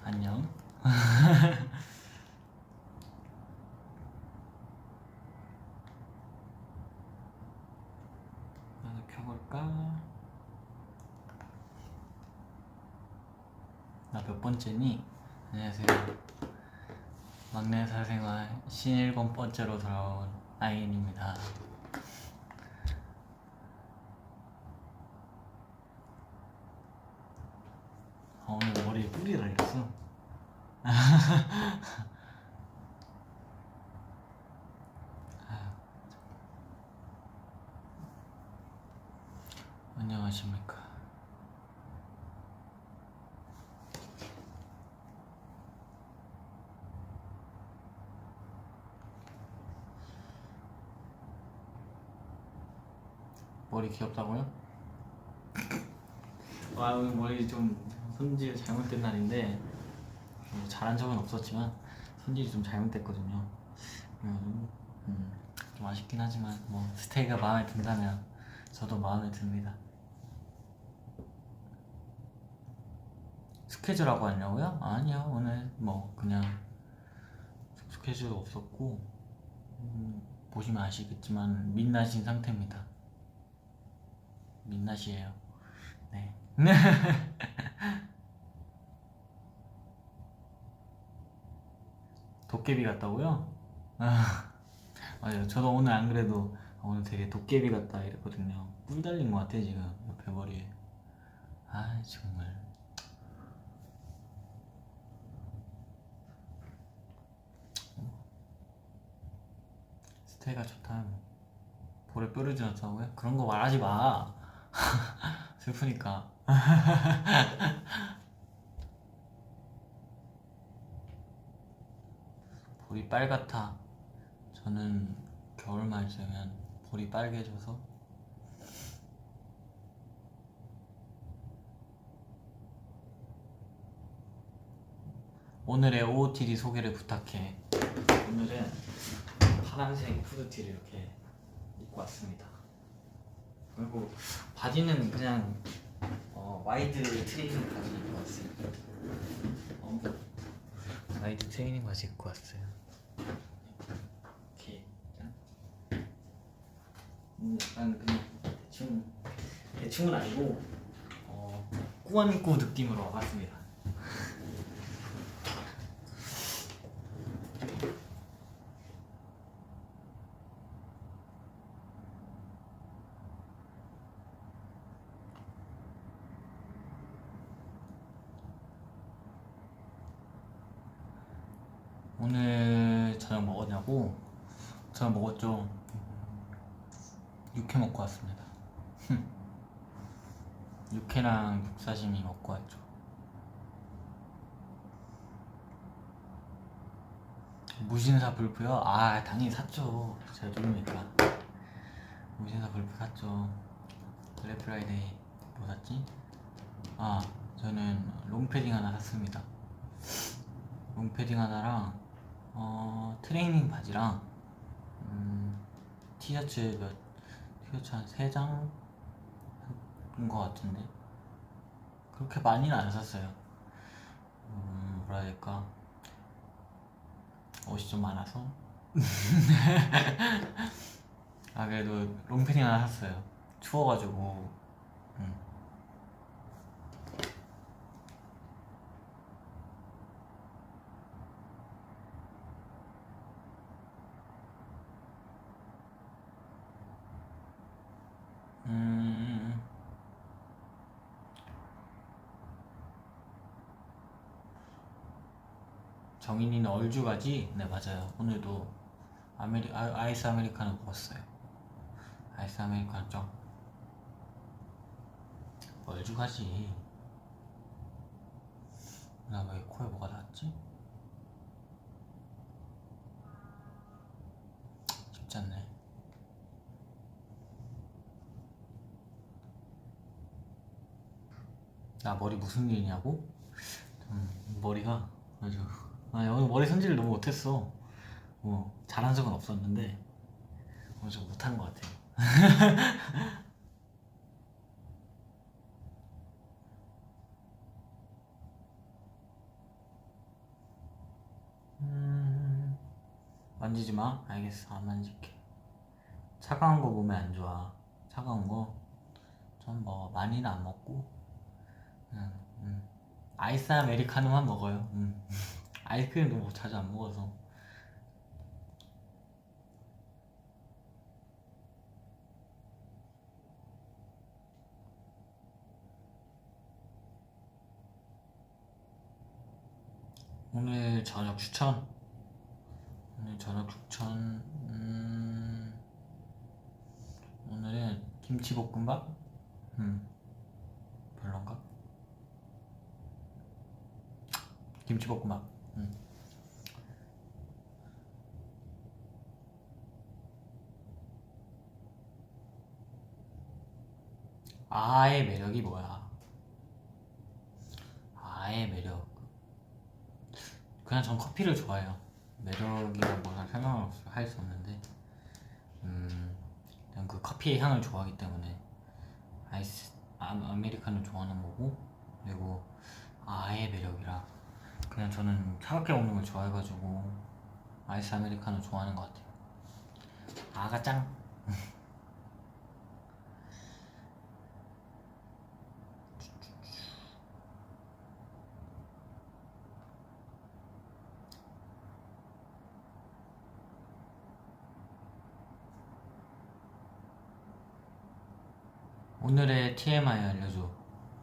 안녕. 나도 켜볼까? 나 몇 번째니? 안녕하세요. 막내 사생활 57번째로 돌아온 아이엔입니다. 오늘 머리에 뿔이 달렸어. 안녕하십니까. 머리 귀엽다고요? 오늘 머리 좀 손질 잘못된 날인데 뭐 잘한 적은 없었지만 손질이 좀 잘못됐거든요. 좀 아쉽긴 하지만 뭐 스테이가 마음에 든다면 저도 마음에 듭니다. 스케줄하고 하냐고요? 아니요, 오늘 뭐 그냥 스케줄 없었고 보시면 아시겠지만 민낯인 상태입니다. 민낯이에요. 네. 도깨비 같다고요? 맞아요. 저도 오늘 안 그래도 오늘 되게 도깨비 같다 이랬거든요. 뿔 달린 것 같아 지금 옆에 머리에. 아 정말. 스테이가 좋다. 볼에 뼈를 지났다고요? 그런 거 말하지 마. 슬프니까. 볼이 빨갛다. 저는 겨울만 있으면 볼이 빨개져서 오늘의 OOTD 소개를 부탁해. 오늘은 파란색 후드티를 이렇게 입고 왔습니다. 그리고 바지는 그냥 와이드 트레이닝 바지 입고 왔어요. 와이드 트레이닝 바지 입고 왔어요. 이렇게 약간 그냥 대충은 아니고 꾸안꾸 느낌으로 와봤습니다. 오늘 저녁 먹었냐고? 저녁 먹었죠. 육회 먹고 왔습니다. 육회랑 육사시미 먹고 왔죠. 무신사 불프요? 아 당연히 샀죠. 제가 누굽니까. 무신사 불프 샀죠. 블랙 프라이데이 뭐 샀지? 아 저는 롱패딩 하나 샀습니다. 롱패딩 하나랑 트레이닝 바지랑 티셔츠 한 3장 거 같은데 그렇게 많이는 안 샀어요. 뭐라 해야 될까, 옷이 좀 많아서. 아 그래도 롱패딩 하나 샀어요. 추워가지고. 정인이는 얼주 가지? 네 맞아요. 오늘도 아이스 아메리카노 먹었어요. 아이스 아메리카노 좀 얼주 가지. 나 왜 코에 뭐가 닿았지? 쉽지 않네. 나 머리 무슨 일이냐고? 머리가 아주 오늘 머리 손질을 너무 못했어. 잘한 적은 없었는데 오늘 좀 못한 것 같아요. 만지지 마. 알겠어. 안 만질게. 차가운 거 몸에 안 좋아. 차가운 거 좀 뭐 많이는 안 먹고 그냥 아이스 아메리카노만 먹어요. 아이스크림도 뭐 자주 안 먹어서. 오늘 저녁 추천. 오늘 저녁 추천. 오늘은 김치볶음밥. 별론가? 김치볶음밥. 아의 매력이 뭐야? 아의 매력. 그냥 전 커피를 좋아해요. 매력이란 뭐라 설명을 할 수 없는데, 그냥 그 커피의 향을 좋아하기 때문에 아메리카노 좋아하는 거고, 그리고 아의 매력이라 그냥 저는 차갑게 먹는 걸 좋아해가지고 아이스 아메리카노 좋아하는 것 같아요. 아가 짱. 오늘의 TMI 알려줘.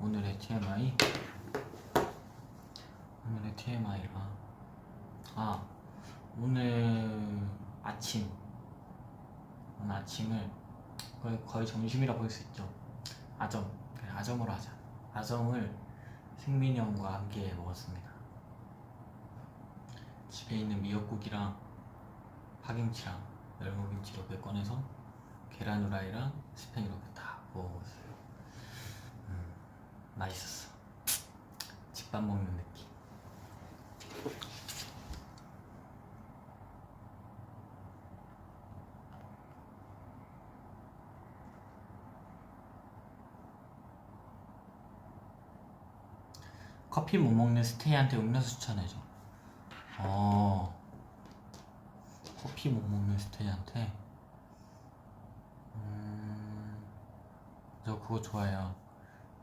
오늘의 TMI. 오늘의 TMI가 오늘 아침. 오늘 아침을 거의 점심이라 볼 수 있죠. 아점. 그래, 아점으로 하자. 아점을 승민이 형과 함께 먹었습니다. 집에 있는 미역국이랑 파김치랑 열무김치 이렇게 꺼내서 계란 후라이랑 스팸 이렇게 다 먹었어요. 맛있었어. 집밥 먹는 느낌. 커피 못 먹는 스테이한테 음료수 추천해줘. 커피 못 먹는 스테이한테 저 그거 좋아해요.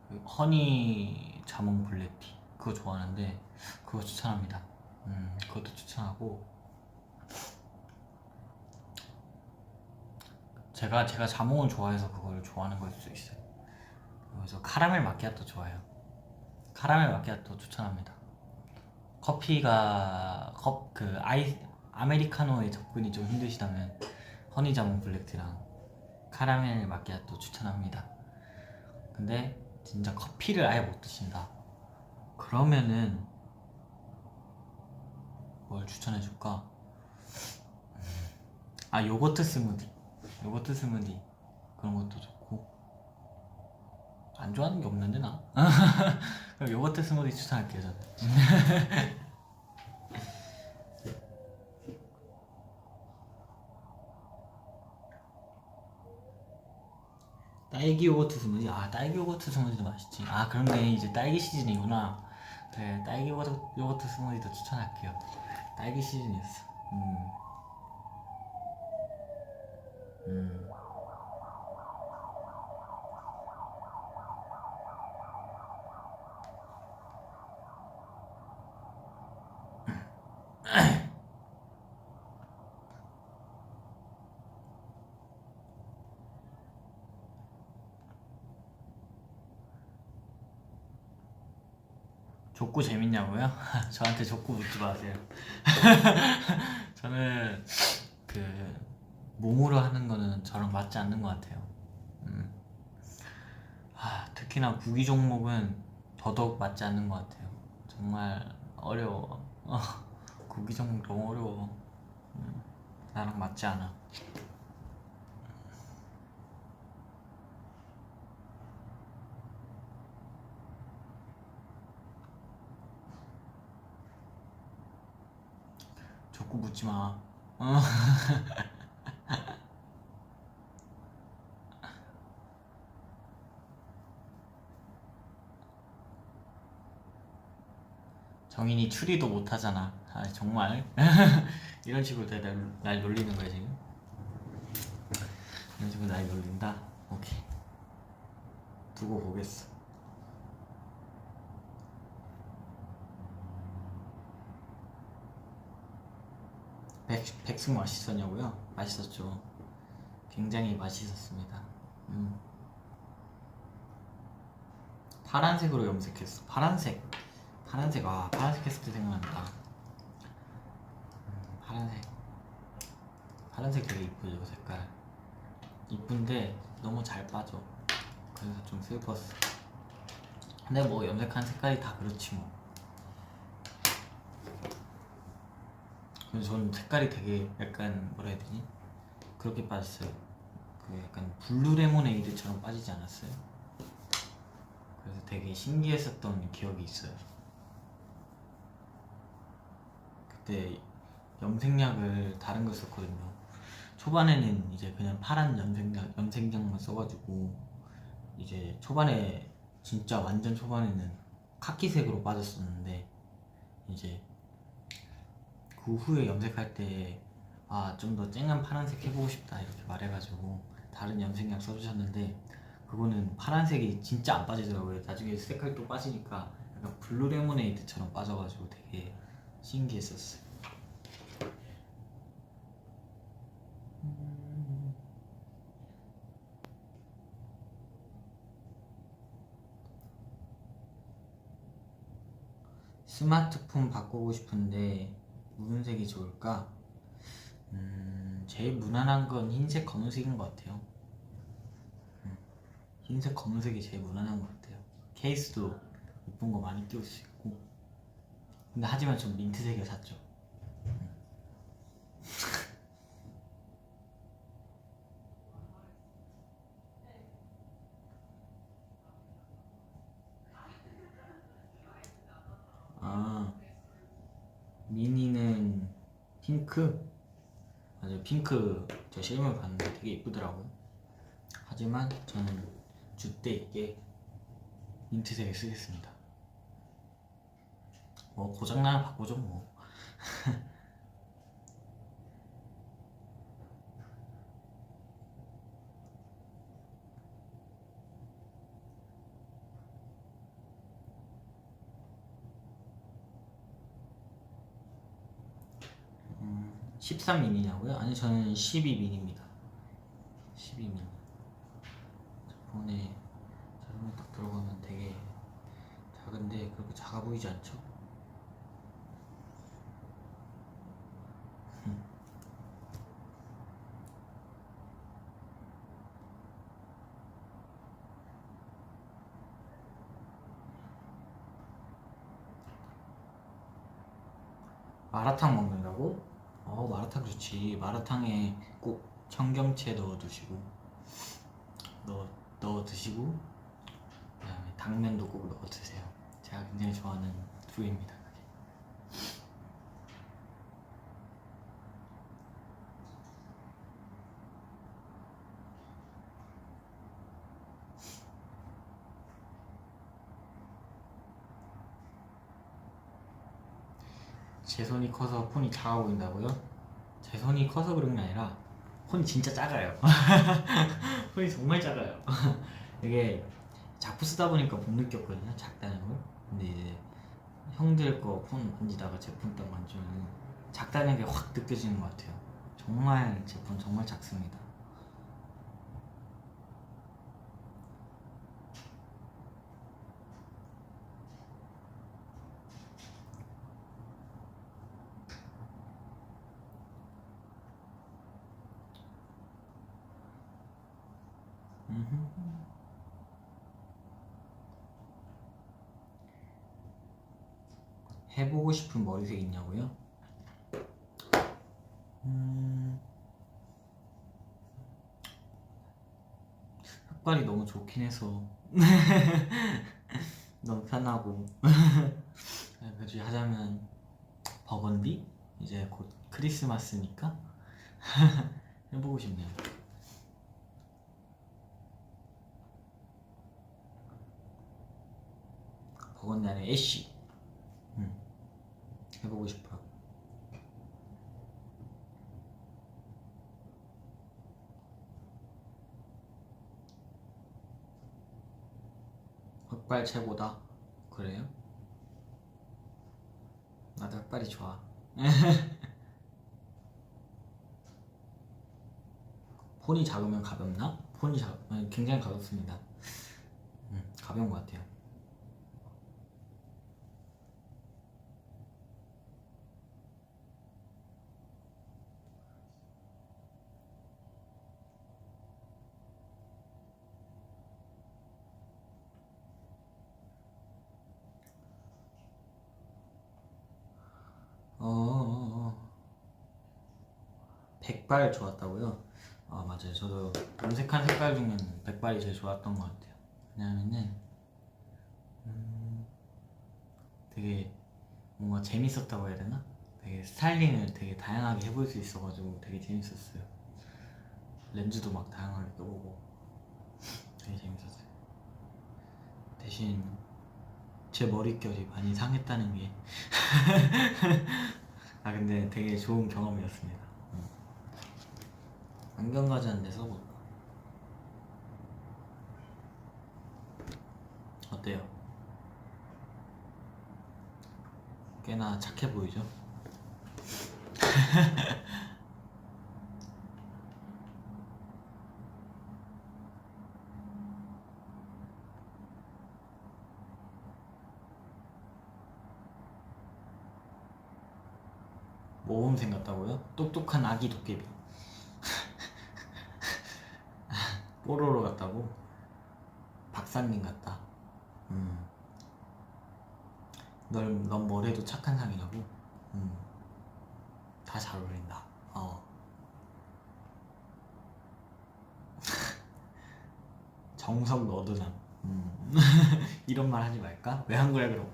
그 허니 자몽 블랙티 그거 좋아하는데 그거 추천합니다. 그것도 추천하고 제가 자몽을 좋아해서 그걸 좋아하는 걸 수도 있어요. 그래서 카라멜 마키아토 좋아해요. 카라멜 마키아토 추천합니다. 커피가 아메리카노에 접근이 좀 힘드시다면 허니 자몽 블랙티랑 카라멜 마키아토 추천합니다. 근데 진짜 커피를 아예 못 드신다 그러면은 뭘 추천해줄까? 요거트 스무디 그런 것도 좋고. 안 좋아하는 게 없는데 나. 그럼 요거트 스무디 추천할게요 저는. 딸기 요거트 스무디. 딸기 요거트 스무디도 맛있지. 그런데 이제 딸기 시즌이구나. 그래, 딸기 요거트 스무디도 추천할게요. 딸기 시즌이었어. 족구 재밌냐고요? 저한테 족구 묻지 마세요. 저는 몸으로 하는 거는 저랑 맞지 않는 것 같아요. 특히나 구기 종목은 더더욱 맞지 않는 것 같아요. 정말 어려워. 구기 종목 너무 어려워. 나랑 맞지 않아. 족구 묻지 마. 정인이 추리도 못하잖아. 아 정말 이런 식으로 날 놀리는 거야 지금? 이런 식으로 날 놀린다? 오케이, 두고 보겠어. 백숙 맛있었냐고요? 맛있었죠. 굉장히 맛있었습니다. 파란색으로 염색했어. 파란색. 파란색 했을 때 생각난다. 파란색 되게 이쁘죠, 색깔. 이쁜데 너무 잘 빠져. 그래서 좀 슬펐어. 근데 뭐 염색한 색깔이 다 그렇지 뭐. 근데 저는 색깔이 되게 약간 뭐라 해야 되지? 그렇게 빠졌어요. 그 약간 블루 레모네이드처럼 빠지지 않았어요? 그래서 되게 신기했었던 기억이 있어요. 그때 염색약을 다른 걸 썼거든요. 초반에는 이제 그냥 파란 염색약만 써가지고 이제 초반에 진짜 완전 초반에는 카키색으로 빠졌었는데 이제 그 후에 염색할 때 아 좀 더 쨍한 파란색 해보고 싶다 이렇게 말해가지고 다른 염색약 써주셨는데 그거는 파란색이 진짜 안 빠지더라고요. 나중에 색깔 또 빠지니까 약간 블루 레모네이드처럼 빠져가지고 되게 신기했었어요. 스마트폰 바꾸고 싶은데 무슨 색이 좋을까? 제일 무난한 건 흰색 검은색인 것 같아요. 흰색 검은색이 제일 무난한 것 같아요. 케이스도 예쁜 거 많이 끼울 수 있고. 근데 하지만 전 민트색을 샀죠. 아, 미니는 핑크? 맞아요, 핑크 저 실물 봤는데 되게 예쁘더라고요. 하지만 저는 줏대 있게 민트색을 쓰겠습니다. 뭐 고장나면 바꾸죠 뭐. 음, 13미니냐고요? 아니 저는 12미니입니다. 12미니. 폰에 자동으로 딱 들어가면 되게 작은데 그렇게 작아 보이지 않죠? 마라탕 먹는다고? 마라탕 좋지. 마라탕에 꼭 청경채 넣어 두시고 넣어 드시고 그다음에 당면도 꼭 넣어 드세요. 제가 굉장히 좋아하는 부위입니다. 그게. 제 손이 커서 폰이 작아 보인다고요? 제 손이 커서 그런 게 아니라 폰이 진짜 작아요. 폰이 정말 작아요. 이게 자꾸 쓰다 보니까 못 느꼈거든요, 작다는 걸. 근데 이제 형들 거 폰 만지다가 제 폰 딱 만지면 작다는 게 확 느껴지는 것 같아요. 정말 제 폰 정말 작습니다. 해보고 싶은 머리색 있냐고요? 흑발이 너무 좋긴 해서 너무 편하고 그지 하자면 버건디? 이제 곧 크리스마스니까 해보고 싶네요. 버건디 아니라 애쉬 해보고 싶어요. 닭발 최고다. 그래요? 나 닭발이 좋아. 폰이 작으면 가볍나? 굉장히 가볍습니다. 가벼운 것 같아요. 백발 좋았다고요? 아 맞아요. 저도 염색한 색깔 중에는 백발이 제일 좋았던 것 같아요. 왜냐면은 되게 뭔가 재밌었다고 해야 되나? 되게 스타일링을 되게 다양하게 해볼 수 있어가지고 되게 재밌었어요. 렌즈도 막 다양하게 떠보고 되게 재밌었어요. 대신 제 머릿결이 많이 상했다는 게 아 근데 되게 좋은 경험이었습니다. 안경 가지는 데서 볼까? 어때요? 꽤나 착해 보이죠? 모범생 같다고요? 똑똑한 아기 도깨비 뽀로로 같다고? 박사님 같다. 넌 뭐래도 착한 상이라고? 다 잘 어울린다. 정석 너드남. 이런 말 하지 말까? 왜 한 거야 그럼?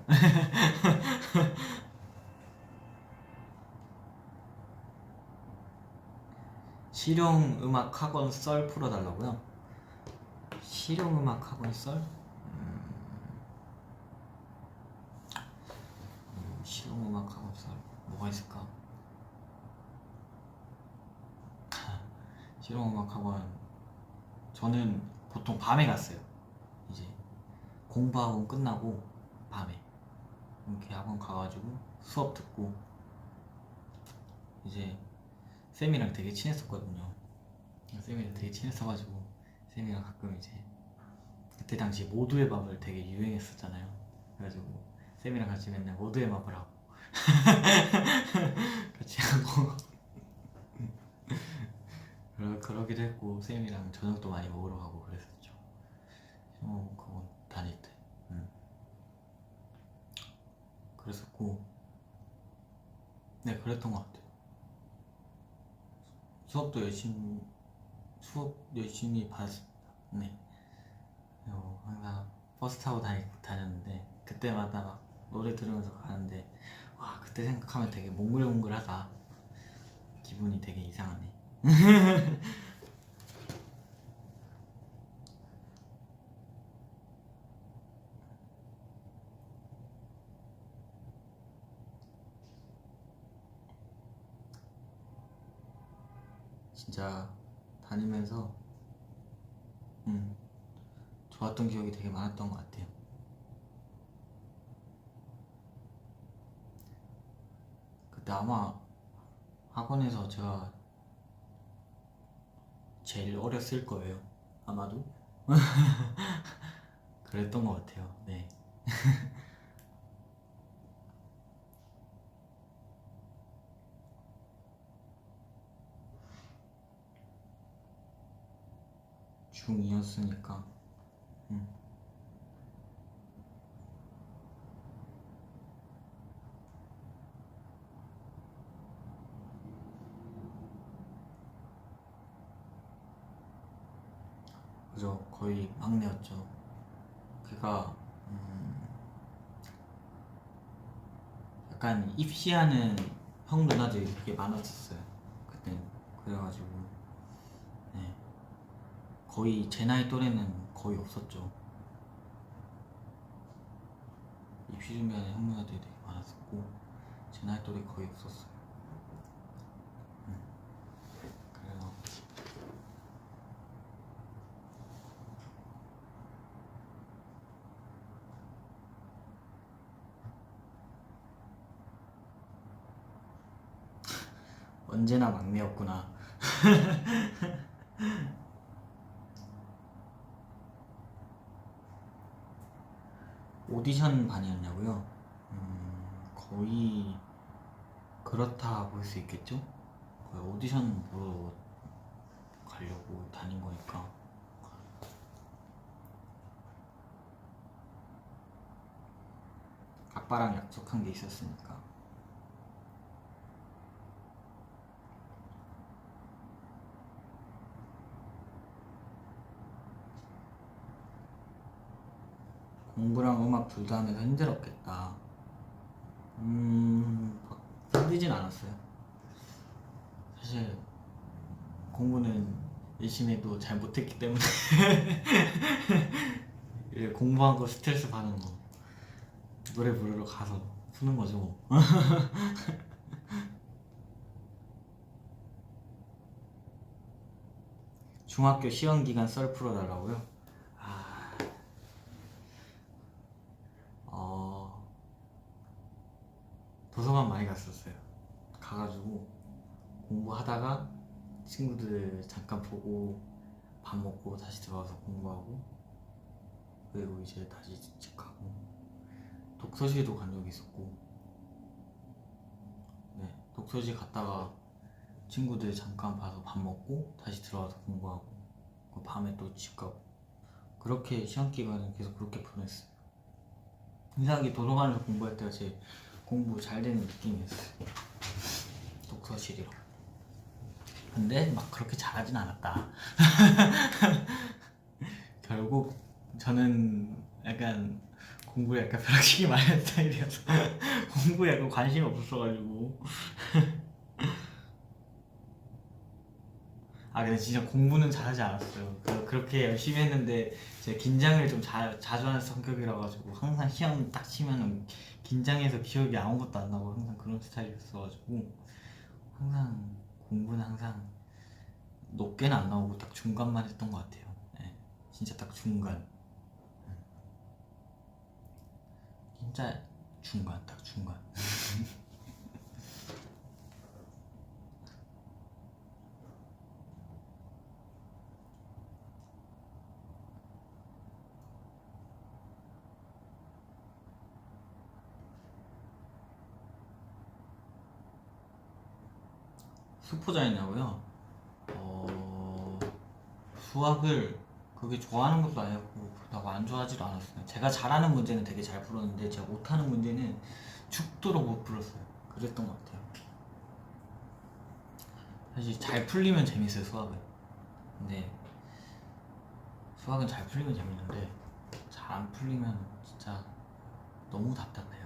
실용음악 학원 썰 풀어달라고요? 실용음악 학원 썰? 실용음악 학원 썰 뭐가 있을까? 실용음악 학원 저는 보통 밤에 갔어요. 이제 공부학원 끝나고 밤에 이렇게 학원 가가지고 수업 듣고 이제 쌤이랑 되게 친했었거든요. 쌤이랑 되게 친했어가지고 쌤이랑 가끔 이제 그때 당시 모두의 밥을 되게 유행했었잖아요. 그래가지고 쌤이랑 같이 맨날 모두의 밥을 하고 같이 하고 그러기도 했고 쌤이랑 저녁도 많이 먹으러 가고 그랬었죠. 그거 다닐 때 그랬었고 네 그랬던 것 같아요. 수업도 열심히 봤습니다. 네. 항상 버스 타고 다녔는데 그때마다 막 노래 들으면서 가는데 와 그때 생각하면 되게 몽글몽글하다. 기분이 되게 이상하네. 진짜 다니면서 좋았던 기억이 되게 많았던 것 같아요. 그때 아마 학원에서 제가 제일 어렸을 거예요. 아마도 그랬던 것 같아요. 네. 중2였으니까 그죠. 거의 막내였죠. 걔가 약간 입시하는 형 누나들이 되게 많았었어요. 그때 그래가지고 네. 거의 제 나이 또래는 거의 없었죠. 입시 준비하는 형 누나들이 되게 많았었고 제 나이 또래 거의 없었어요. 그래서 언제나 막내였구나. 오디션 반이었냐고요? 거의 그렇다 볼 수 있겠죠? 거의 오디션 보러 가려고 다닌 거니까. 아빠랑 약속한 게 있었으니까. 공부랑 음악 둘 다 하면서 힘들었겠다. 힘들진 않았어요. 사실 공부는 열심히 해도 잘 못했기 때문에 공부한 거 스트레스 받는 거 노래 부르러 가서 푸는 거죠 뭐. 중학교 시험 기간 썰 풀어달라고요? 도서관 많이 갔었어요. 가가지고 공부하다가 친구들 잠깐 보고 밥 먹고 다시 들어와서 공부하고, 그리고 이제 다시 집 가고, 독서실도 간 적이 있었고, 네, 독서실 갔다가 친구들 잠깐 봐서 밥 먹고 다시 들어와서 공부하고, 그 밤에 또 집 가고, 그렇게 시험 기간은 계속 그렇게 보냈어요. 이상하게 도서관에서 공부할 때가 제일 공부 잘 되는 느낌이었어요. 독서실이랑. 근데 막 그렇게 잘하진 않았다. 결국 저는 약간 공부에 약간 벼락치기 많이 하는 스타일이어서 공부에 약간 관심이 없었어가지고. 근데 진짜 공부는 잘하지 않았어요. 그렇게 열심히 했는데 제가 긴장을 좀 자주 하는 성격이라 가지고 항상 시험 딱 치면은 긴장해서 기억이 아무것도 안 나고 항상 그런 스타일이었어가지고 항상 공부는 항상 높게는 안 나오고 딱 중간만 했던 것 같아요. 네, 진짜 딱 중간. 진짜 중간, 딱 중간. 수포자였냐고요? 수학을 그게 좋아하는 것도 아니었고 그렇다고 안 좋아하지도 않았어요. 제가 잘하는 문제는 되게 잘 풀었는데 제가 못하는 문제는 죽도록 못 풀었어요. 그랬던 것 같아요. 사실 잘 풀리면 재밌어요, 수학은. 근데 수학은 잘 풀리면 재밌는데 잘 안 풀리면 진짜 너무 답답해요.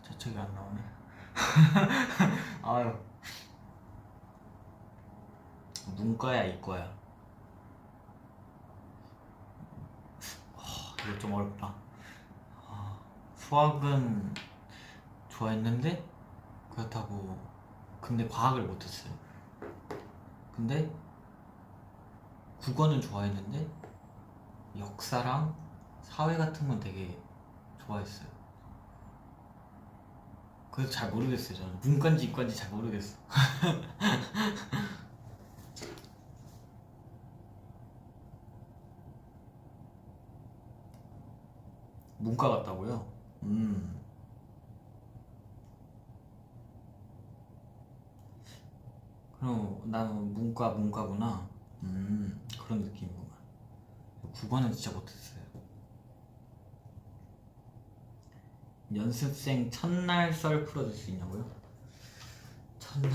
저책이 안 나오네. 아유, 문과야 이과야? 이거 좀 어렵다. 수학은 좋아했는데 그렇다고 근데 과학을 못했어요. 근데 국어는 좋아했는데 역사랑 사회 같은 건 되게 좋아했어요. 그래서 잘 모르겠어요. 저는 문과인지 이과인지 잘 모르겠어. 문과 같다고요? 그럼 나는 문과구나. 그런 느낌이구만. 국어는 진짜 못했어요. 연습생 첫날 썰 풀어줄 수 있냐고요? 첫날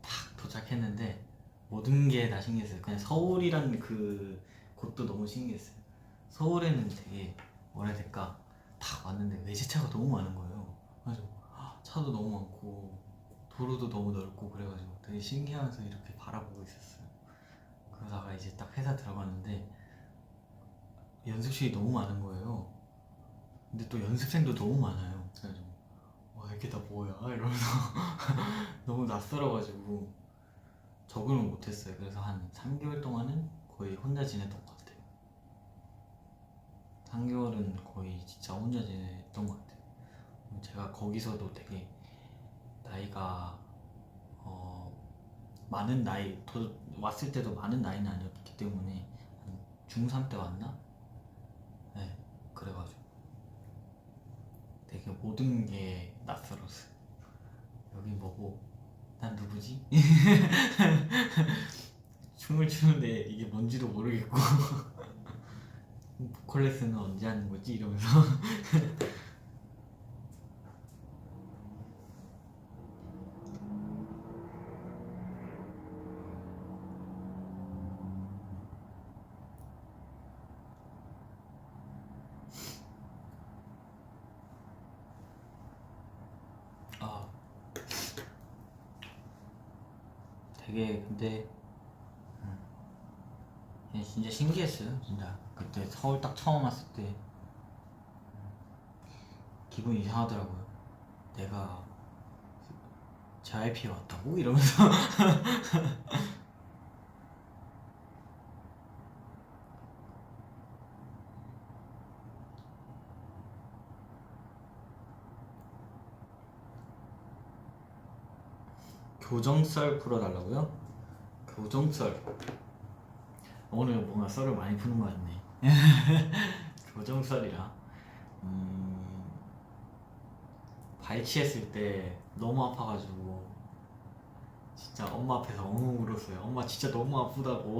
딱 도착했는데 모든 게 다 신기했어요. 그냥 서울이란 그 곳도 너무 신기했어요. 서울에는 되게 뭐라 해야 될까, 딱 왔는데 외제차가 너무 많은 거예요. 그래서 차도 너무 많고 도로도 너무 넓고 그래가지고 되게 신기하면서 이렇게 바라보고 있었어요. 그러다가 이제 딱 회사 들어갔는데 연습실이 너무 많은 거예요. 근데 또 연습생도 너무 많아요. 그래가지고 와 이게 다 뭐야 이러면서 너무 낯설어가지고 적응을 못했어요. 그래서 한 3개월 동안은 거의 혼자 지냈던 것 같아요. 3개월은 거의 진짜 혼자 지냈던 것 같아요. 제가 거기서도 되게 나이가 많은 나이 왔을 때도 많은 나이는 아니었기 때문에 한 중3 때 왔나? 네, 그래가지고 되게 모든 게 낯설었어요. 여기 뭐고 난 누구지? 춤을 추는데 이게 뭔지도 모르겠고 보컬 레슨은 언제 하는 거지? 이러면서 아 되게 근데 진짜 신기했어요. 진짜 그때 서울 딱 처음 왔을 때 기분이 이상하더라고요. 내가 JYP에 왔다고? 이러면서 교정썰 풀어달라고요? 교정썰 오늘 뭔가 썰을 많이 푸는 것 같네. 교정썰이라 발치했을 때 너무 아파가지고 진짜 엄마 앞에서 엉엉 울었어요. 엄마 진짜 너무 아프다고.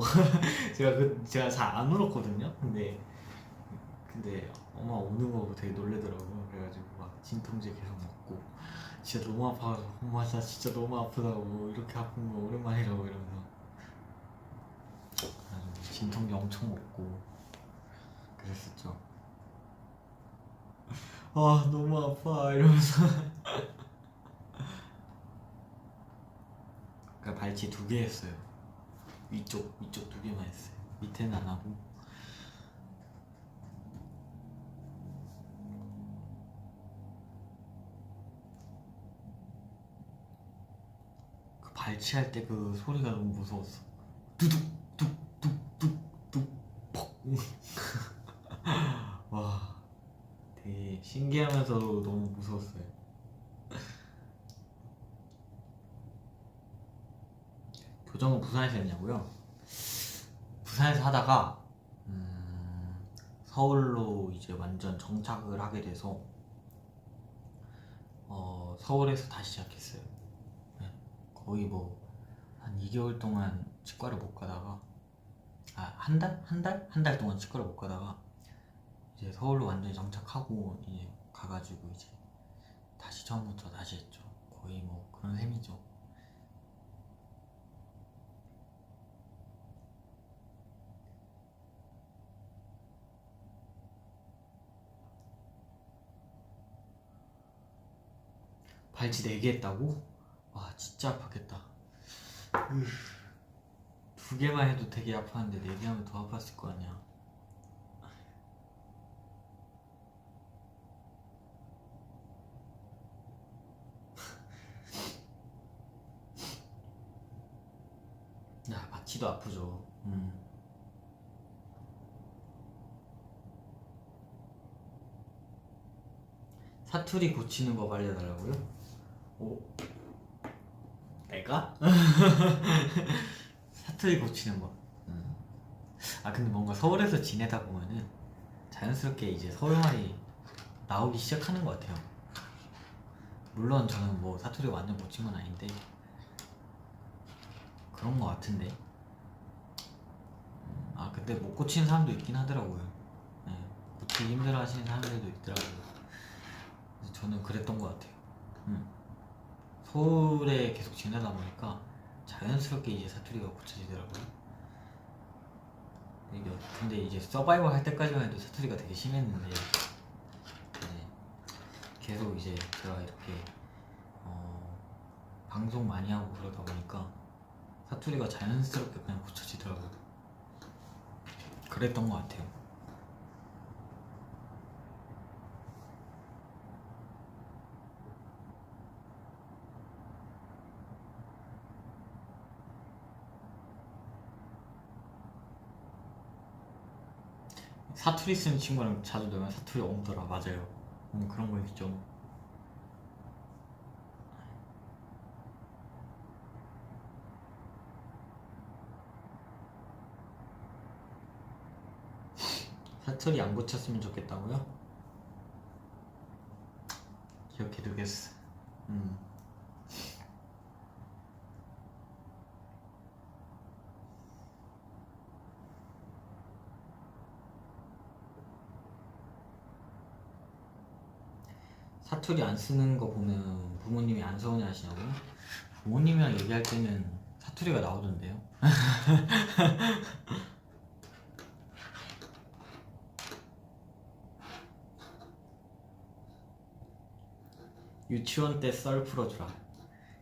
제가 잘 안 울었거든요. 근데 엄마 우는 거 되게 놀래더라고요. 그래가지고 막 진통제 계속 먹고 진짜 너무 아파가지고 엄마 나 진짜 너무 아프다고 이렇게 아픈 거 오랜만이라고 이러면서 그래가지고 진통제 엄청 먹고 그랬었죠. 아 너무 아파 이러면서 그러니까 발치 2개 했어요. 위쪽 2개만 했어요. 밑에는 안 하고. 그 발치할 때 그 소리가 너무 무서웠어. 두둑 뚝뚝뚝뚝 퍽. 와 되게 신기하면서도 너무 무서웠어요. 교정은 부산에서 했냐고요? 부산에서 하다가 서울로 이제 완전 정착을 하게 돼서 서울에서 다시 시작했어요. 네. 거의 뭐 한 2개월 동안 치과를 못 가다가 한 달? 한 달? 한 달 동안 치과를 못 가다가 이제 서울로 완전히 정착하고 이제 가가지고 이제 다시 처음부터 다시 했죠. 거의 뭐 그런 셈이죠. 발치 4개 했다고? 와 진짜 아팠겠다. 2개만 해도 되게 아팠는데 4개 하면 더 아팠을 거 아니야. 야 마취도 아프죠. 사투리 고치는 법 알려달라고요? 오 내가? 사투리 고치는 법. 아 근데 뭔가 서울에서 지내다 보면은 자연스럽게 이제 서울말이 나오기 시작하는 것 같아요. 물론 저는 뭐 사투리 완전 고친 건 아닌데 그런 것 같은데. 아 근데 못 고치는 사람도 있긴 하더라고요. 네, 고치기 힘들어 하시는 사람들도 있더라고요. 그래서 저는 그랬던 것 같아요. 서울에 계속 지내다 보니까 자연스럽게 이제 사투리가 고쳐지더라고요. 근데 이제 서바이벌 할 때까지만 해도 사투리가 되게 심했는데 이제 계속 이제 제가 이렇게 방송 많이 하고 그러다 보니까 사투리가 자연스럽게 그냥 고쳐지더라고요. 그랬던 것 같아요. 사투리 쓰는 친구랑 자주 놀면 사투리 엉더라. 맞아요. 그런 거 있죠. 사투리 안 고쳤으면 좋겠다고요? 기억해두겠어. 사투리 안 쓰는 거 보면 부모님이 안 서운해 하시냐고요? 부모님이랑 얘기할 때는 사투리가 나오던데요? 유치원 때 썰 풀어주라.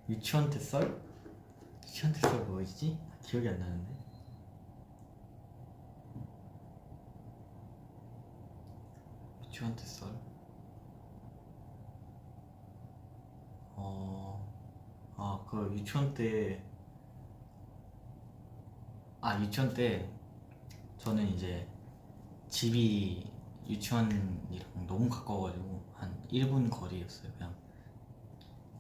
유치원 때 썰? 유치원 때 썰 뭐였지? 기억이 안 나는데. 유치원 때 썰? 그 유치원 때 유치원 때 저는 이제 집이 유치원이랑 너무 가까워가지고 한 1분 거리였어요. 그냥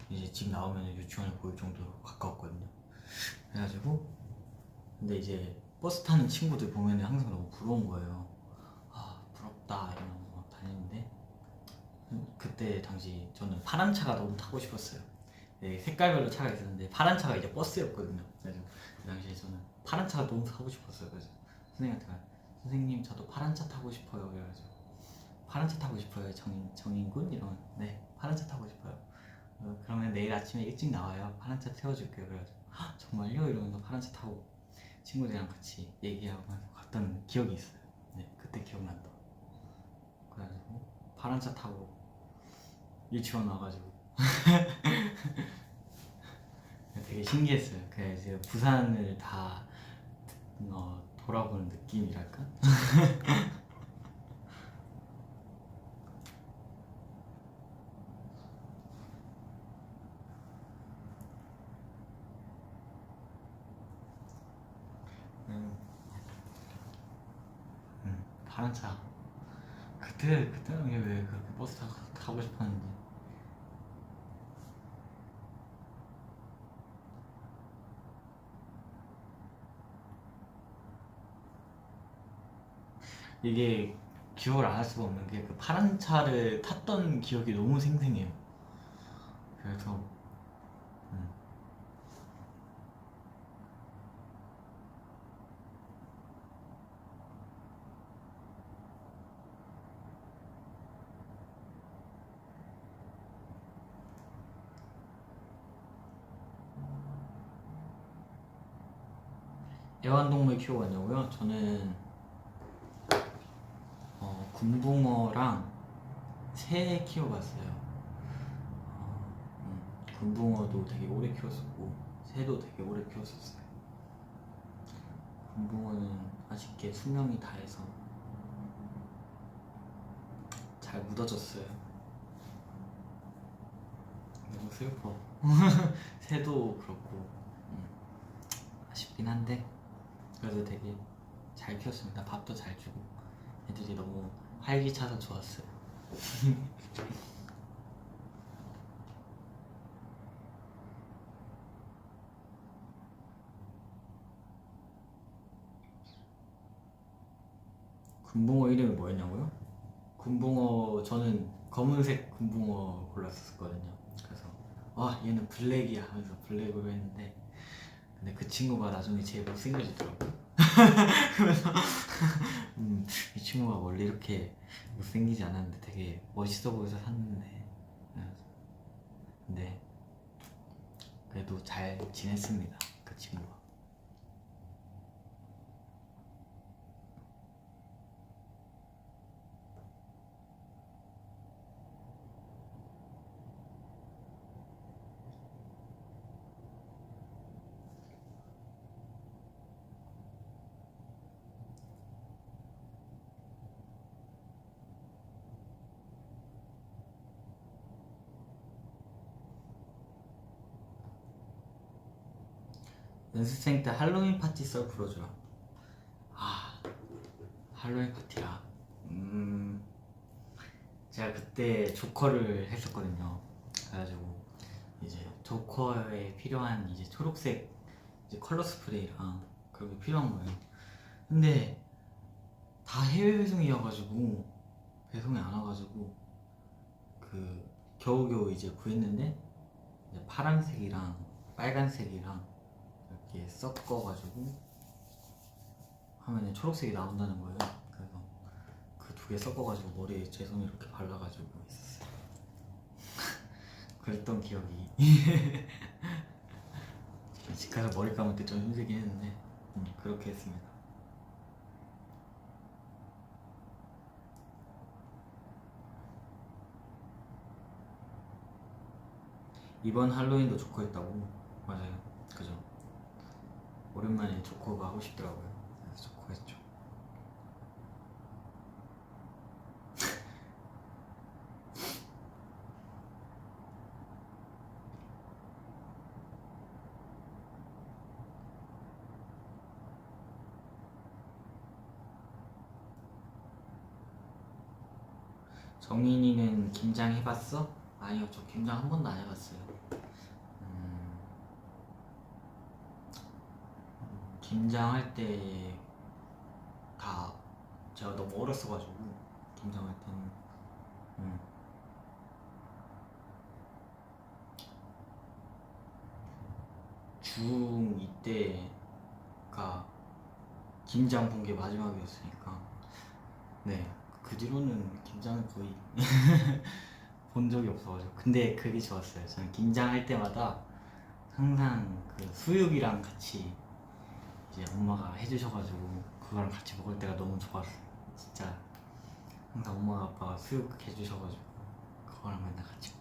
이제 집 나오면 유치원을 보일 정도로 가까웠거든요. 그래가지고 근데 이제 버스 타는 친구들 보면 항상 너무 부러운 거예요. 아 부럽다 이러면서 다니는데 그때 당시 저는 파란 차가 너무 타고 싶었어요. 네, 색깔별로 차가 있었는데 파란 차가 이제 버스였거든요. 그래서 그 당시에 저는 파란 차가 너무 타고 싶었어요. 그래서 선생님한테 선생님 저도 파란 차 타고 싶어요. 그래가지고 파란 차 타고 싶어요. 정인군? 이러면 네 파란 차 타고 싶어요. 그러면 내일 아침에 일찍 나와요. 파란 차 태워줄게요. 그래가지고 정말요? 이러면서 파란 차 타고 친구들이랑 같이 얘기하고 갔던 기억이 있어요. 네 그때 기억난다. 그래가지고 파란 차 타고 유치원 와가지고 되게 신기했어요. 그래서 부산을 다 돌아보는 느낌이랄까? 파란 차. 그때는 왜 그렇게 버스 타고 싶었는지. 이게 기억을 안 할 수가 없는 게 그 파란 차를 탔던 기억이 너무 생생해요. 그래서 음. 애완동물 키워봤냐고요? 저는 군붕어랑 새 키워봤어요. 군붕어도 되게 오래 키웠었고 새도 되게 오래 키웠었어요. 군붕어는 아쉽게 수명이 다해서 잘 묻어졌어요. 너무 슬퍼. 새도 그렇고 아쉽긴 한데 그래도 되게 잘 키웠습니다. 밥도 잘 주고 애들이 너무 활기차서 좋았어요. 군붕어 이름이 뭐였냐고요? 군붕어 저는 검은색 군붕어 골랐었거든요. 그래서 와 얘는 블랙이야 하면서 블랙으로 했는데 근데 그 친구가 나중에 제일 못생겨지더라고요. 그래서 이 친구가 원래 이렇게 못생기지 않았는데 되게 멋있어 보여서 샀는데 근데 그래도 잘 지냈습니다. 그 친구가. 연습생 때 할로윈 파티 썰 풀어줘요. 아 할로윈 파티라 제가 그때 조커를 했었거든요. 그래가지고 이제 조커에 필요한 이제 초록색 이제 컬러 스프레이랑 그런 게 필요한 거예요. 근데 다 해외 배송이어가지고 배송이 안 와가지고 그 겨우겨우 이제 구했는데 이제 파란색이랑 빨간색이랑 이렇게 섞어가지고 하면 초록색이 나온다는 거예요. 그래서 그 두 개 섞어가지고 머리에 제 손 이렇게 발라가지고 있었어요. 그랬던 기억이. 집 가서 머리 감을 때 좀 힘들긴 했는데 그렇게 했습니다. 이번 할로윈도 조커 했다고? 맞아요. 그죠? 오랜만에 조커가 하고 싶더라고요. 그래서 조커 했죠. 정인이는 김장 해봤어? 아니요, 저 김장 한 번도 안 해봤어요. 김장할 때 다 제가 너무 어렸어가지고 김장할 때는 중2 때가 김장 본 게 마지막이었으니까 네, 그 뒤로는 김장을 거의 본 적이 없어가지고. 근데 그게 좋았어요. 저는 김장할 때마다 항상 그 수육이랑 같이 이제 엄마가 해주셔가지고 그거랑 같이 먹을 때가 너무 좋았어요. 진짜 항상 엄마가 아빠가 수육 해주셔가지고 그거랑 맨날 같이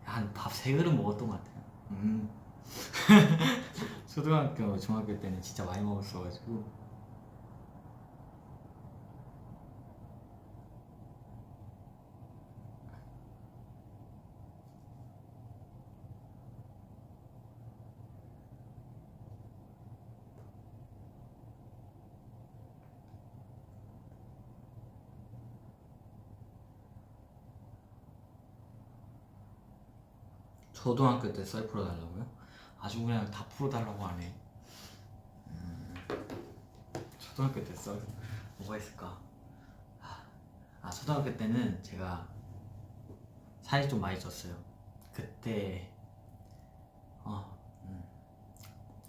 한 밥 3그릇 먹었던 것 같아요. 초등학교, 중학교 때는 진짜 많이 먹었어가지고. 초등학교 때 썰 풀어달라고요? 아주 그냥 다 풀어달라고 하네. 초등학교 때 썰 뭐가 있을까? 초등학교 때는 제가 살이 좀 많이 쪘어요. 그때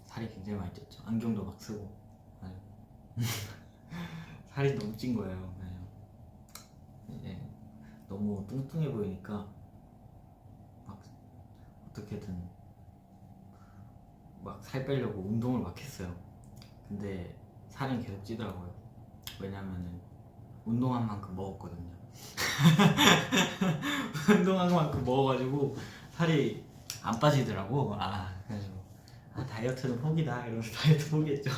살이 굉장히 많이 쪘죠. 안경도 막 쓰고 살이 너무 찐 거예요. 이제 너무 뚱뚱해 보이니까 막 어떻게든 막 살 빼려고 운동을 막 했어요. 근데 살은 계속 찌더라고요. 왜냐면은 운동한 만큼 먹었거든요. 운동한 만큼 먹어가지고 살이 안 빠지더라고. 그래서 다이어트는 포기다 이러면서 다이어트 포기했죠.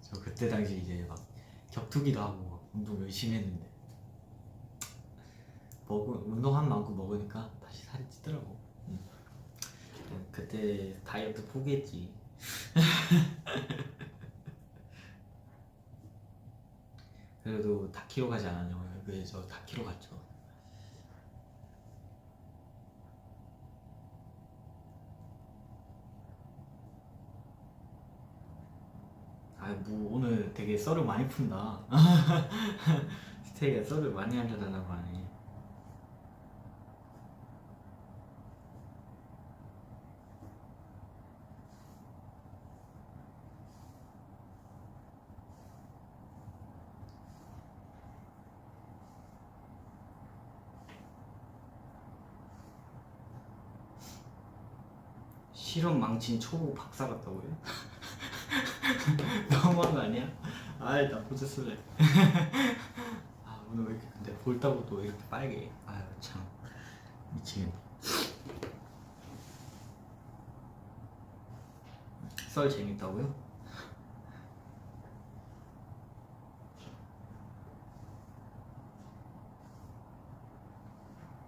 저 그때 당시 이제 막 격투기도 하고 막 운동 열심히 했는데 운동한 만큼 먹으니까 다시 살이 찌더라고. 그때 다이어트 포기했지. 그래도 다키로 가지 않았냐고요. 그래서 다키로 갔죠. 뭐 오늘 되게 썰을 많이 푼다. 스테이가 썰을 많이 알려달라고 하네. 실험 망친 초보 박사 같다고요? 너무한 거 아니야? 나 보자 쓸래. 오늘 왜 이렇게 근데 볼따고 또 이렇게 빨개. 참 미치겠네. 썰 재밌다고요?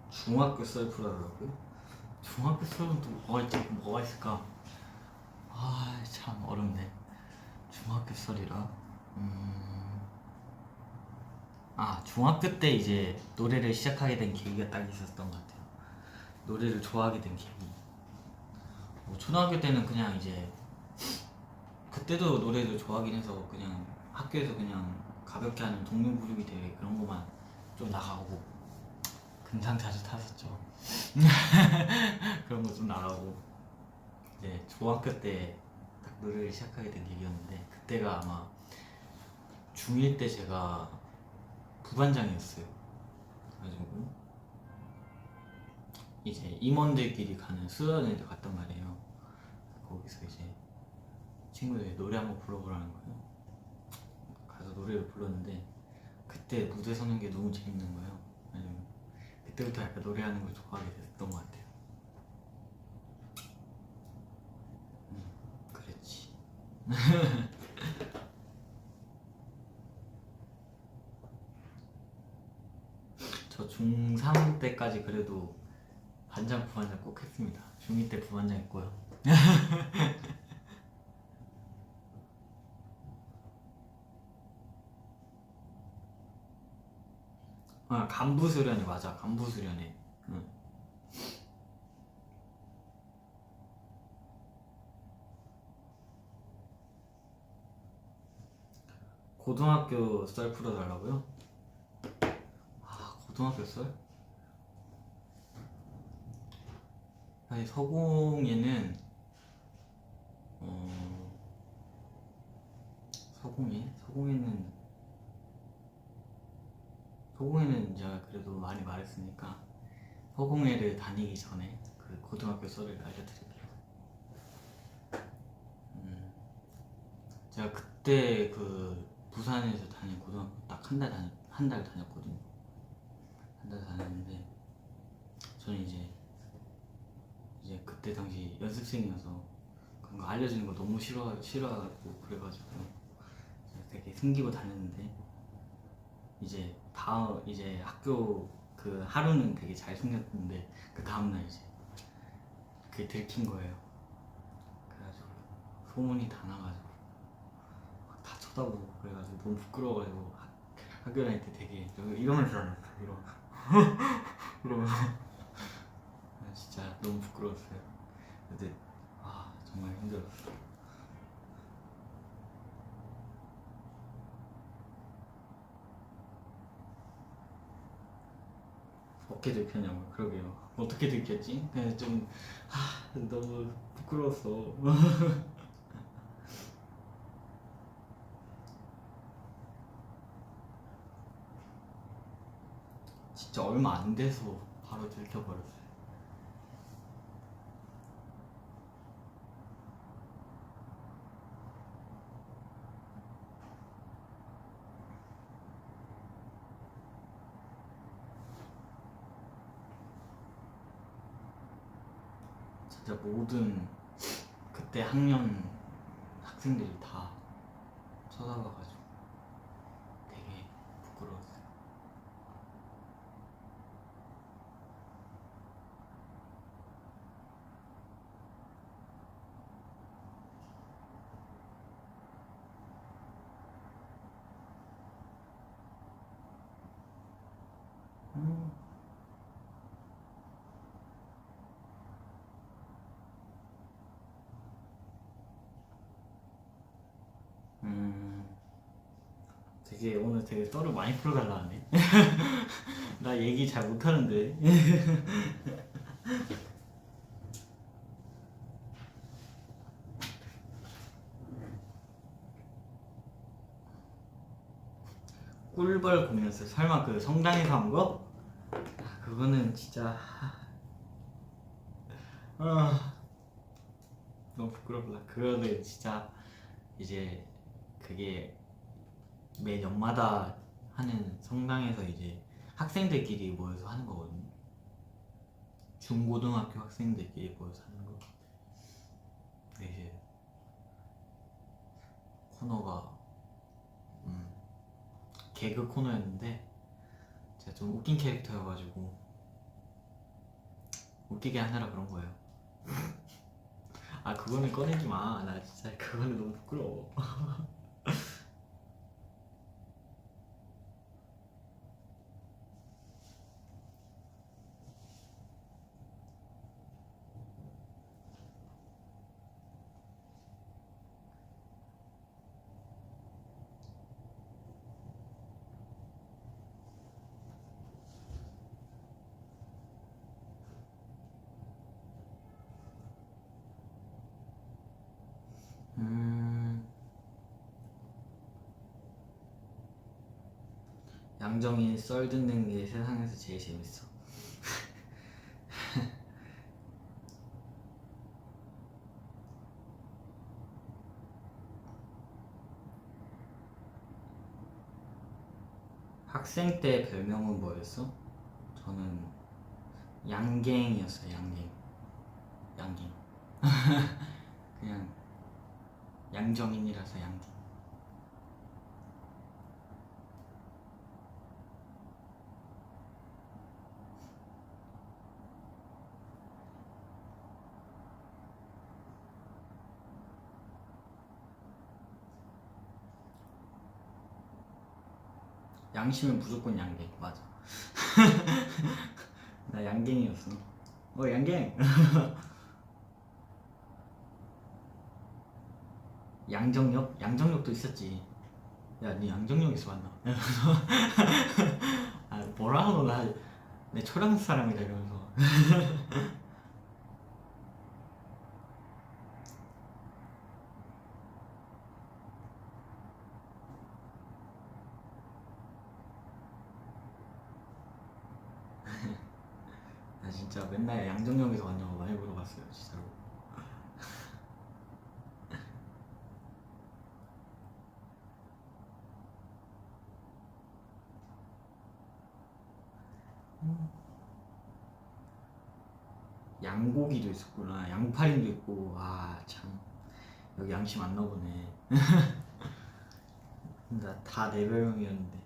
중학교 썰 풀어달라고요? 중학교 썰은 또 뭐가 있을까? 참 어렵네. 중학교 썰이라 중학교 때 이제 노래를 시작하게 된 계기가 딱 있었던 것 같아요. 노래를 좋아하게 된 계기. 뭐 초등학교 때는 그냥 이제 그때도 노래를 좋아하긴 해서 그냥 학교에서 그냥 가볍게 하는 동료 부르기 대회 그런 거만 좀 나가고 금상 자주 탔었죠. 그런 거 좀 나가고 이제 중학교 때 딱 노래를 시작하게 된 계기였는데 그때가 아마 중1 때 제가 부반장이었어요. 그래가지고 이제 임원들끼리 가는 수련회를 갔단 말이에요. 거기서 이제 친구들이 노래 한번 불러보라는 거예요. 가서 노래를 불렀는데 그때 무대 서는 게 너무 재밌는 거예요. 왜냐면 그때부터 약간 노래하는 걸 좋아하게 됐던 것 같아요. 그랬지. 저 중3 때까지 그래도 반장, 부반장 꼭 했습니다. 중2 때 부반장 했고요. 간부 수련회 맞아. 간부 수련회. 응. 고등학교 썰 풀어달라고요? 고등학교 썰? 사실 서공예는 어, 서공예는 제가 그래도 많이 말했으니까 서공예를 다니기 전에 그 고등학교 썰을 알려드릴게요. 제가 그때 그 부산에서 다닌 고등학교 딱 한 달 다녔거든요. 한 달 다녔는데 저는 이제 그때 당시 연습생이어서 그런 거 알려주는 거 너무 싫어하고 그래가지고 되게 숨기고 다녔는데 이제 학교 그 하루는 되게 잘 숨겼는데 그 다음날 이제 그게 들킨 거예요. 그래가지고 소문이 다 나가지고 다 쳐다보고 그래가지고 너무 부끄러워가지고 학교 다닐 때 되게 이러면서 다녔어. 이러면서 진짜 너무 부끄러웠어요. 근데 정말 힘들었어. 어떻게 들켰냐고. 그러게요. 어떻게 들켰지? 그냥 좀 너무 부끄러웠어. 진짜 얼마 안 돼서 바로 들켜버렸어요. 진짜 모든 그때 학년 학생들이 다 쳐다봐가지고 되게 부끄러웠어요. 음, 음, 되게 오늘 되게 썰을 많이 풀어달라 하네. 나 얘기 잘 못하는데. 꿀벌 공연했어요. 설마 그 성당에서 한 거? 그거는 진짜 아, 너무 부끄럽다. 그거는 진짜 이제 그게 매 년마다 하는 성당에서 이제 학생들끼리 모여서 하는 거거든요. 중고등학교 학생들끼리 모여서 하는 거. 근데 이제 코너가 개그 코너였는데 제가 좀 웃긴 캐릭터여가지고 웃기게 하느라 그런 거예요. 그거는 꺼내지 마. 나 진짜 그거는 너무 부끄러워. 양정이 썰 듣는 게 세상에서 제일 재밌어. 학생 때 별명은 뭐였어? 저는 양갱이었어요. 양갱. 그냥 양정인이라서 양갱. 양심은 무조건 양갱. 맞아. 나 양갱이었어. 양갱. 양정역도 있었지. 야, 니 양정역에서 만나. 아, 뭐라 하노? 내 초등 사람이다 이러면서. 나 진짜 맨날 양정역에서 왔냐고 많이 물어봤어요, 진짜로. 양고기도 있었구나. 양파림도 있고. 아, 참. 여기 양심 안 나보네. 다 내 별명이었는데.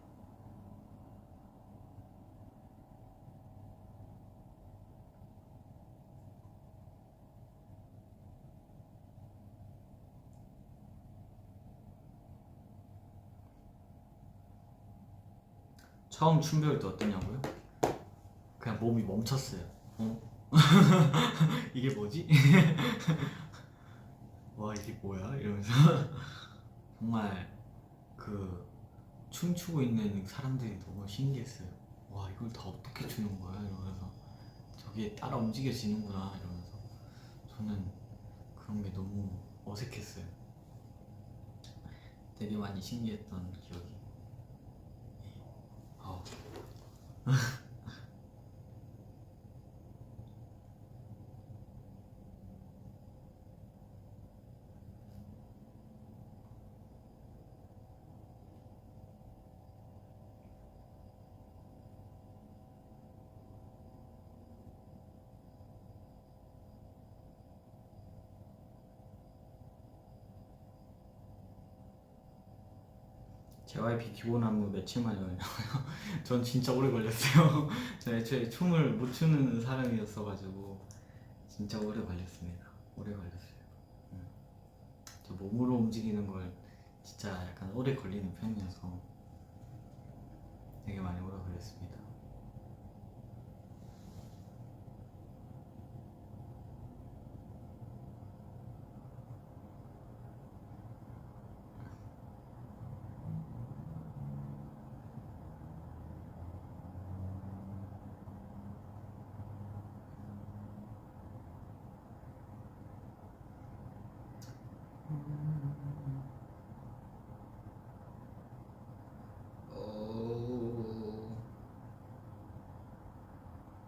처음 춤 배울 때 어떠냐고요? 그냥 몸이 멈췄어요. 이게 뭐지? 와, 이게 뭐야? 이러면서. 정말 그 춤추고 있는 사람들이 너무 신기했어요. 와, 이걸 다 어떻게 추는 거야? 이러면서 저게 따라 움직여지는구나 이러면서 저는 그런 게 너무 어색했어요. 되게 많이 신기했던 기억이. 어. JYP 기본 안무 며칠 만에 걸렸냐고요? 전 진짜 오래 걸렸어요. 저 애초에 춤을 못 추는 사람이었어가지고 진짜 오래 걸렸습니다. 오래 걸렸어요. 저 몸으로 움직이는 걸 진짜 약간 오래 걸리는 편이어서 되게 많이 오래 걸렸습니다.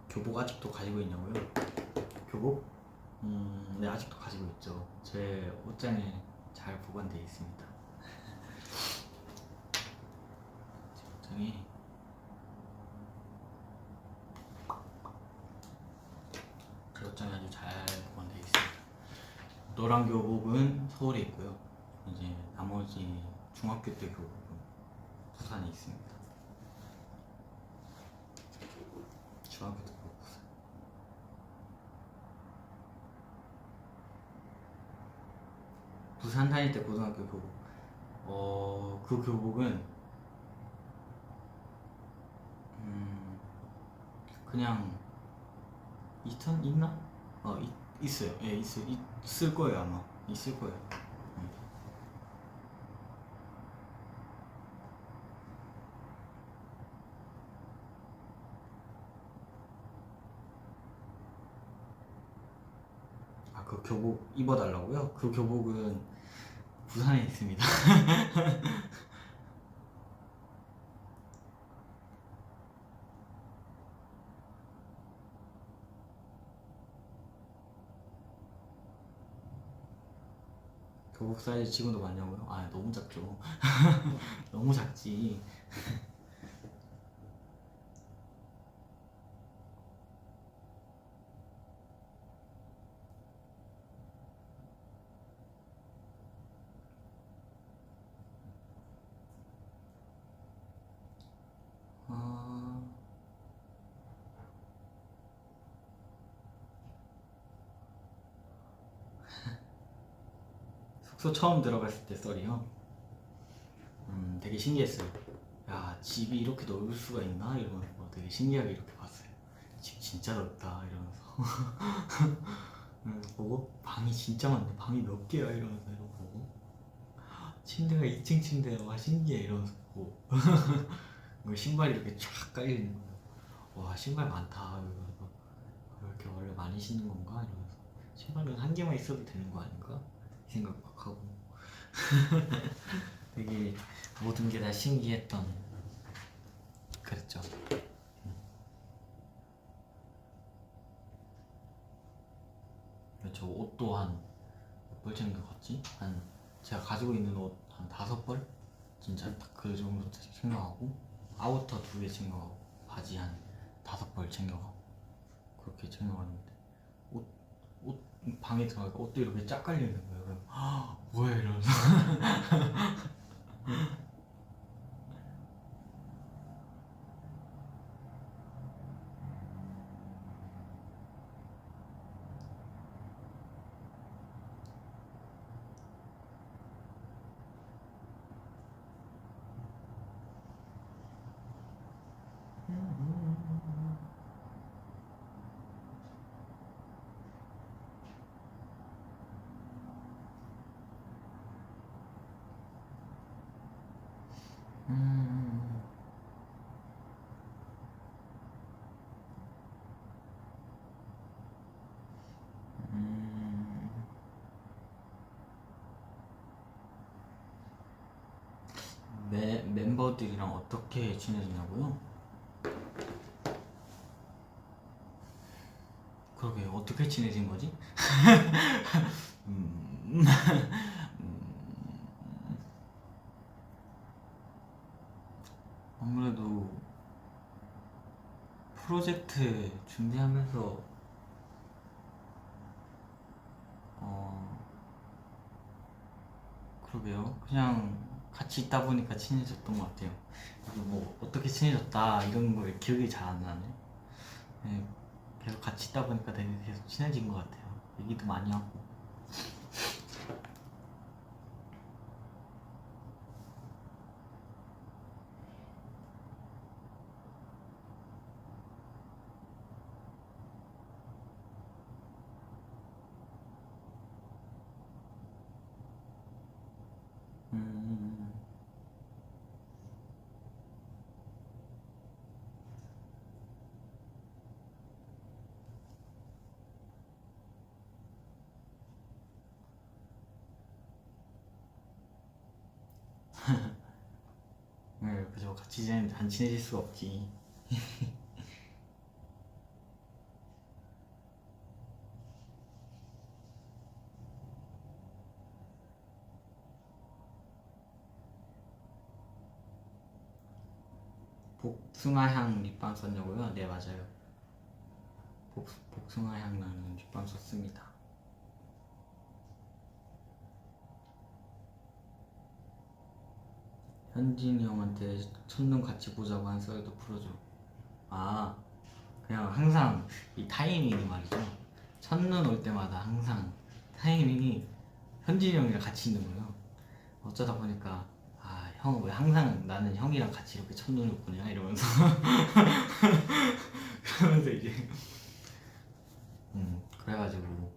교복 아직도 가지고 있냐고요? 교복? 네, 아직도 가지고 있죠. 제 옷장에 잘 보관되어 있습니다. 제 옷장에 아주 잘 보관되어 있습니다. 노란 교복은 서울에 있고요. 이제 나머지 중학교 때 교복은 부산에 있습니다. 중학교 때 교복 부산. 부산 다닐 때 고등학교 교복. 그 교복은 그냥 있나? 있어요. 예, 있을 거예요 아마. 있을 거예요. 그 교복 입어달라고요? 그 교복은 부산에 있습니다. 교복 사이즈 지금도 맞냐고요? 아 너무 작죠. 너무 작지. 아... 숙소 처음 들어갔을 때 썰이요. 되게 신기했어요. 야 집이 이렇게 넓을 수가 있나 이러면서 되게 신기하게 이렇게 봤어요. 집 진짜 넓다 이러면서. 보고 방이 진짜 많네. 방이 몇 개야 이러면서 이러고 보고 침대가 2층 침대야. 와 신기해 이러면서 보고 뭐 신발이 이렇게 쫙 깔려 있는 거예요. 와 신발 많다 이러면서 이렇게 원래 많이 신는 건가 이러면서 신발은 한 개만 있어도 되는 거 아닌가 이 생각 막 하고 되게 모든 게 다 신기했던 그랬죠. 그렇죠. 옷도 한 몇 벌 챙겨갔지? 한 제가 가지고 있는 옷 한 5벌? 진짜 딱 그 정도 챙겨가고 아우터 2개 챙겨가고 바지 한 5벌 챙겨가고 그렇게 챙겨갔는데 옷, 옷 방에 들어가니까 옷도 이렇게 쫙 깔려있는 거예요. 그래서 뭐야 이러면서 음, 음, 멤버들이랑 어떻게 지내지냐고요? 그러게 어떻게 지내진 거지? 음, 아무래도 프로젝트 준비하면서 어 그러게요. 그냥 같이 있다 보니까 친해졌던 것 같아요. 그리고 뭐 어떻게 친해졌다 이런 걸 기억이 잘 안 나네. 네, 계속 같이 있다 보니까 되게 계속 친해진 것 같아요. 얘기도 많이 하고. 음, 네, 그죠. 같이 지내는데 안 친해질 수가 없지. 복숭아향 립밤 썼냐고요? 네, 맞아요. 복숭아향 나는 립밤 썼습니다. 현진이 형한테 첫눈 같이 보자고 한 썰도 풀어줘. 아, 그냥 항상 이 타이밍이 말이죠. 첫눈 올 때마다 항상 타이밍이 현진이 형이랑 같이 있는 거예요. 어쩌다 보니까 아, 형 왜 항상 나는 형이랑 같이 이렇게 첫눈을 보냐 이러면서 그러면서 이제 그래가지고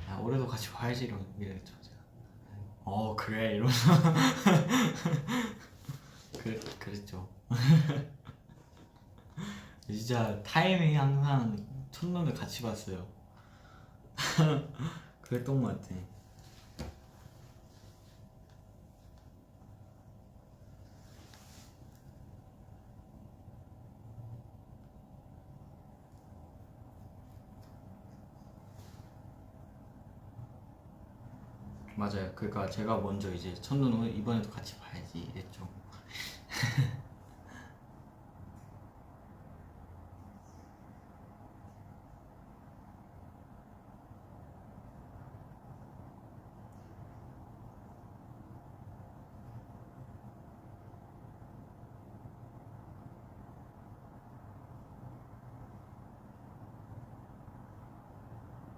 야 올해도 같이 봐야지 이랬죠 제가. 그래 이러면서 그랬죠. 진짜 타이밍이 항상 첫눈을 같이 봤어요. 그랬던 것 같아. 맞아요. 그러니까 제가 먼저 이제 첫눈을 이번에도 같이 봐야지 이랬죠.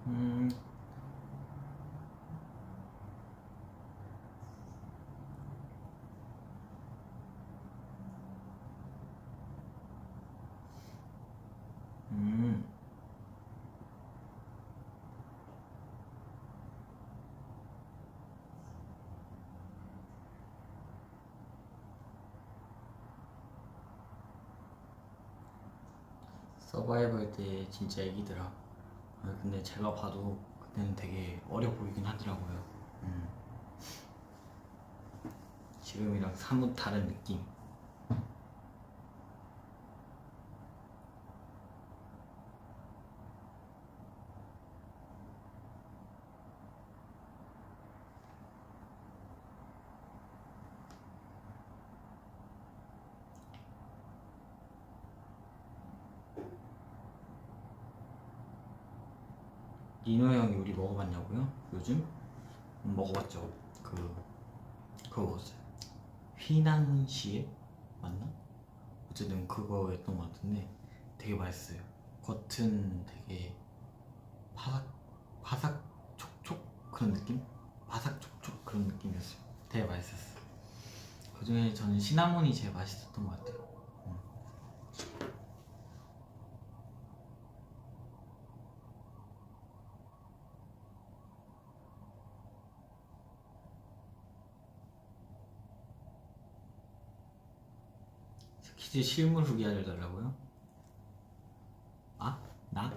음, 음. 서바이벌 때 진짜 애기더라. 근데 제가 봐도 그때는 되게 어려 보이긴 하더라고요. 지금이랑 사뭇 다른 느낌. 니노 형 요리 먹어봤냐고요? 요즘? 먹어봤죠. 그거 먹었어요. 휘낭시에? 맞나? 어쨌든 그거였던 것 같은데 되게 맛있어요. 겉은 되게 바삭 촉촉 그런 느낌? 바삭 촉촉 그런 느낌이었어요. 되게 맛있었어요. 그 중에 저는 시나몬이 제일 맛있었던 것 같아요. 퀴즈 실물 후기 알려달라고요? 아? 나?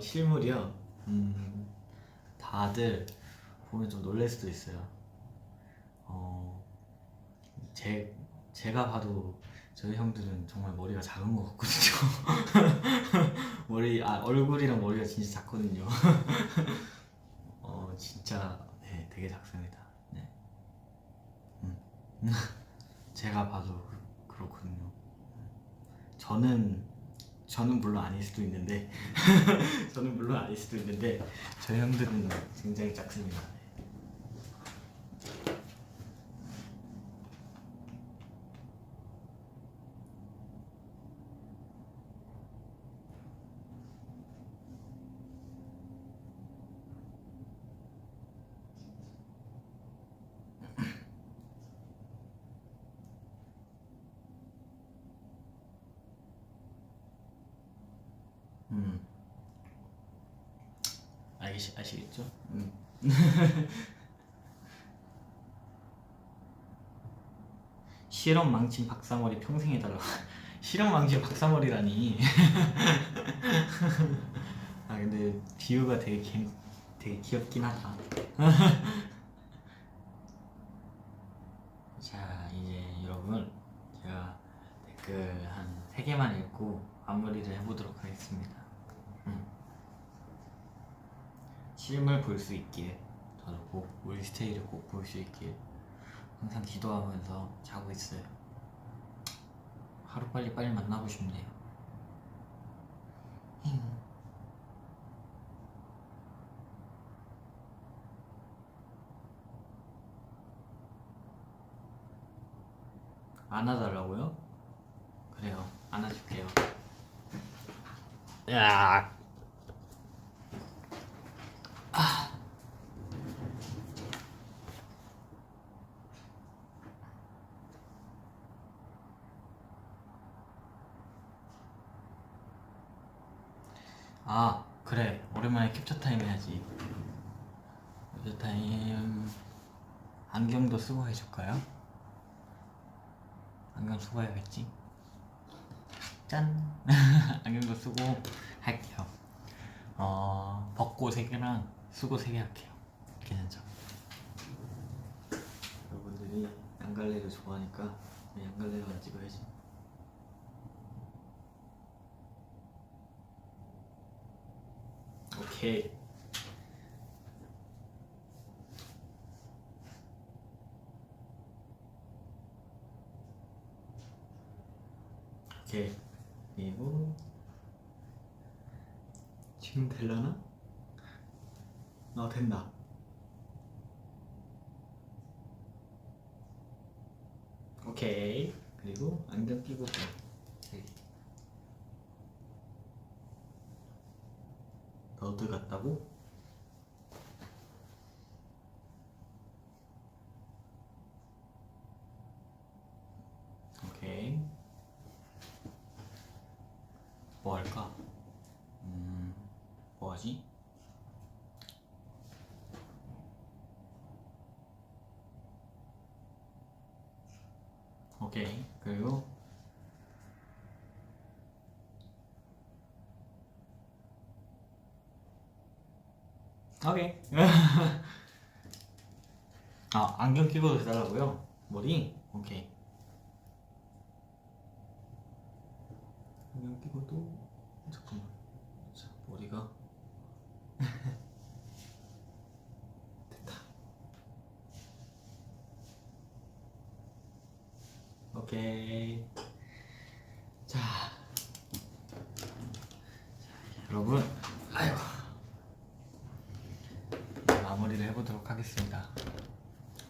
실물이요? 다들 보면 좀 놀랄 수도 있어요. 어, 제가 봐도 저희 형들은 정말 머리가 작은 것 같거든요. 얼굴이랑 머리가 진짜 작거든요. 진짜, 네, 되게 작습니다. 네. 음. 제가 봐도 그렇거든요. 저는, 저는 물론 아닐 수도 있는데, 저는 물론 아닐 수도 있는데, 저희 형들은 굉장히 작습니다. 음, 아시겠죠? 실험 망친 박사머리 평생 해달라고. 실험 망친 박사머리라니. 아 근데 비유가 되게 귀엽긴 하다. 자 이제 여러분 제가 댓글 한 3개만 읽고 마무리를 해보도록 하겠습니다. 실물 볼 수 있길, 저도 꼭 우리 스테이를 꼭 볼 수 있길 항상 기도하면서 자고 있어요. 하루빨리 빨리 만나고 싶네요. 안아달라고요? 그래요, 안아줄게요. 야. 아 그래, 오랜만에 캡처 타임 해야지. 캡처 타임. 안경도 쓰고 해줄까요? 안경 쓰고 해야겠지. 짠. 안경도 쓰고 할게요. 벗고 3개랑 쓰고 3개 할게요. 괜찮죠? 여러분들이 양갈래를 좋아하니까 양갈래만 찍어야지. 오케이. 오케이. 그리고 지금 될라나? 된다. 오케이. 그리고 안경 끼고 또. 너드 같다고? 오케이. 뭐 할까? 뭐 하지? 오케이. 그리고 오케이. 안경 끼고 해달라고요? 머리? 오케이. 안경 끼고도 잠깐만. 자, 머리가 됐다. 오케이. 자, 여러분, 아이고, 마무리를 해보도록 하겠습니다.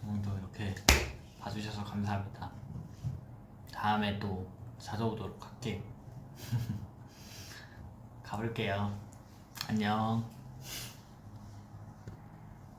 오늘도 이렇게 봐주셔서 감사합니다. 다음에 또 찾아오도록 할게요. 가볼게요. 안녕.